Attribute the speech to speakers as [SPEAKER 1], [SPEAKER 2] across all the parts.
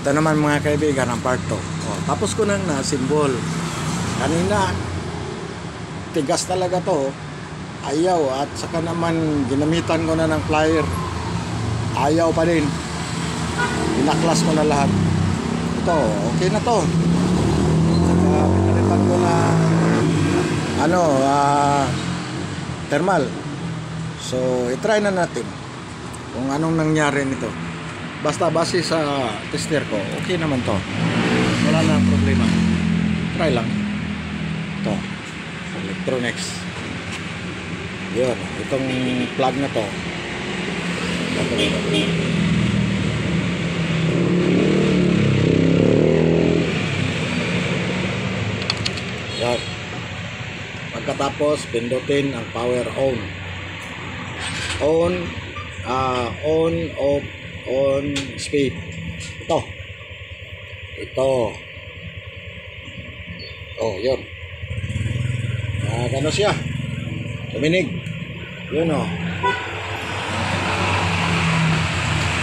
[SPEAKER 1] Ito naman mga kaibigan ang part 2. Tapos ko nang na-symbol. Kanina, tigas talaga to. Ayaw. At saka naman, ginamitan ko na ng plier. Ayaw pa din. Pinaklas ko na lahat. Ito, okay na to. Saka pinalitan ko na thermal. So, itry na natin kung anong nangyari nito. Basta base sa tester ko, okay naman to. Wala na problema. Try lang. Ito, electronics. Yun, itong plug na to. Yan. Pagkatapos, pindutin ang power on. On, off, on, speed. Ito. Oh, yun. Gano siya. Tuminig. Yun, oh.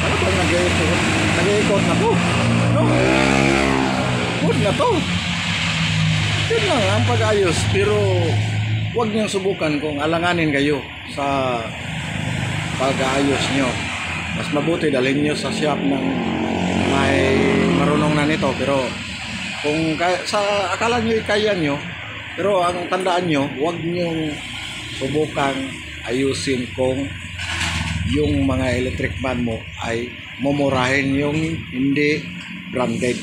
[SPEAKER 1] Ano ba nag-iikot? Nag-iikot na to. Ano? Good na to. Yun lang ang pag-ayos. Pero huwag niyong subukan kung alanganin kayo sa pag-ayos nyo. Mas mabuti dalhin nyo sa shop ng may marunong na nito. Pero kung sa akala nyo kaya nyo, pero ang tandaan nyo, huwag nyo subukan ayusin kung yung mga electric fan mo ay mumurahin yung hindi branded.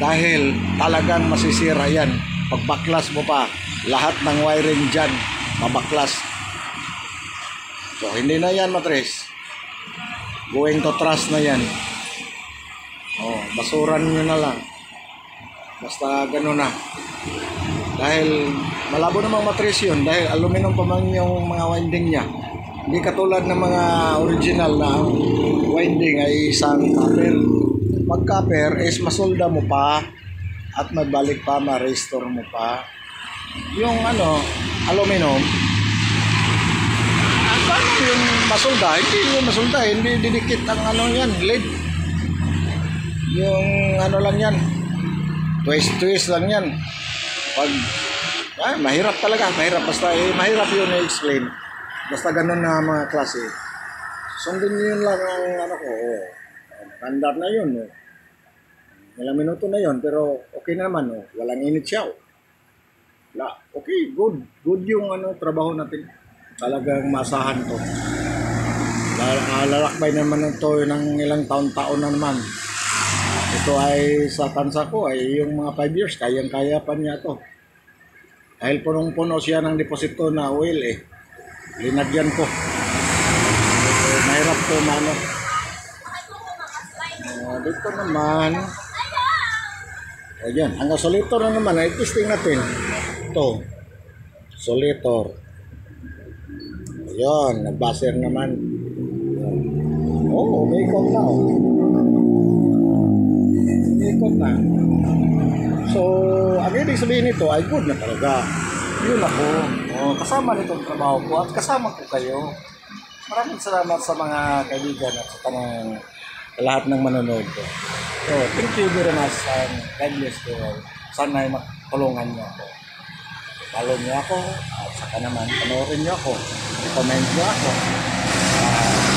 [SPEAKER 1] Dahil talagang masisira yan. Pagbaklas mo pa, lahat ng wiring dyan, mabaklas. So, hindi na yan matres. Going to trust na yan. Basuran nyo na lang. Basta gano'n na. Dahil malabo namang matres yun. Dahil aluminum pa man yung mga winding niya. Hindi katulad ng mga original na winding ay isang copper. Pag copper is masolda mo pa at mabalik pa, ma-restore mo pa. Yung aluminum, paano yung masolda? Hindi yung masolda, hindi didikit ang yan, lead. Yung lang yan, twist lang yan. Pag mahirap talaga, mahirap. Basta mahirap yun i-explain. Basta ganun na mga klase. Sundin yun lang ang ko. Standard na yun. Ilang minuto na yun, pero okay na naman. Walang init siya. Okay, good. Good yung trabaho natin. Talagang masahan to. Lalakbay naman ito ng ilang taon na naman. Ito ay sa tansa ko ay yung mga 5 years, kayang-kaya pa niya to. Dahil punong-puno siya ng deposito na oil linagyan ko. Mahirap to dito naman. Ayan, ang oscillator na naman ay testing natin. Ito. Oscillator. Ayan, nag-buzzer naman. Umikot na Umikot na. So, ang ibig sabihin nito ay good na talaga. Yun ako. Kasama nitong trabaho ko at kasama ko kayo. Maraming salamat sa mga kaibigan at sa lahat ng manonood ko. So, thank you very much and God bless you all. Sana ay matulungan niyo ako. Follow niyo ako at saka naman panoorin niyo ako. I-comment niyo ako.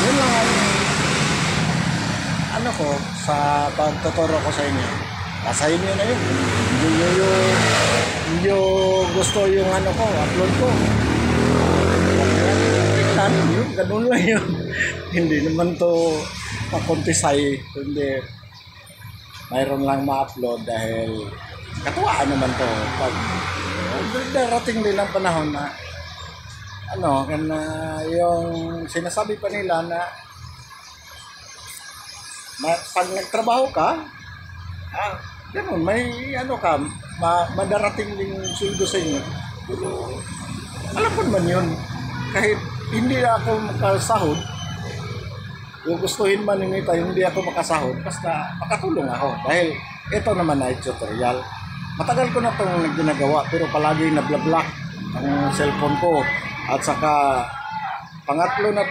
[SPEAKER 1] Yun lang ang ko sa pagtuturo ko sa inyo. Nasa inyo na yun. Hindi nyo gusto yung upload ko. Tingnan yun, ganun lang yun. Hindi naman to makontisay. Hindi. Mayroon lang ma-upload dahil katuwaan naman to. Pag darating din ang panahon na yung sinasabi pa nila na pag nagtrabaho ka, ganun, may madarating din sweldo sa inyo. Alam ko naman yun. Kahit hindi ako makasahod, gustuhin man nito, hindi ako makasahod, basta makatulong ako. Dahil ito naman ay tutorial. Matagal ko na itong ginagawa, pero palagi nabla-block ang cellphone ko. At saka pangapat na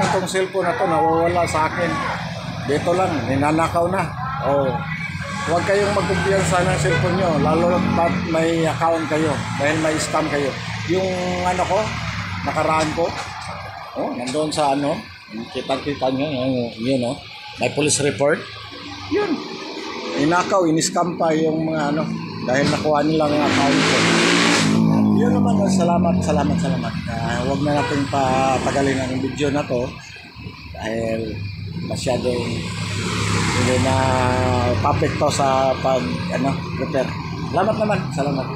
[SPEAKER 1] itong cellphone na ito nawawala sa akin. Dito lang, ninanakaw na. Oh. Huwag kayong magkumpiyansa ng cellphone nyo, lalo pat may account kayo, dahil may scam kayo. Yung ano ko, nakaraan ko, oh, nandoon sa ano, kita-kita nyo, yun, oh, may police report. Yun, inakaw, in-scam pa yung mga ano, dahil nakuha nila ang account ko. Yun naman, salamat. Huwag na natin patagalin ang video na to, dahil masyadong hindi na topic to sa pag repair. Salamat naman. Salamat.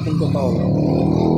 [SPEAKER 1] Thank you to all.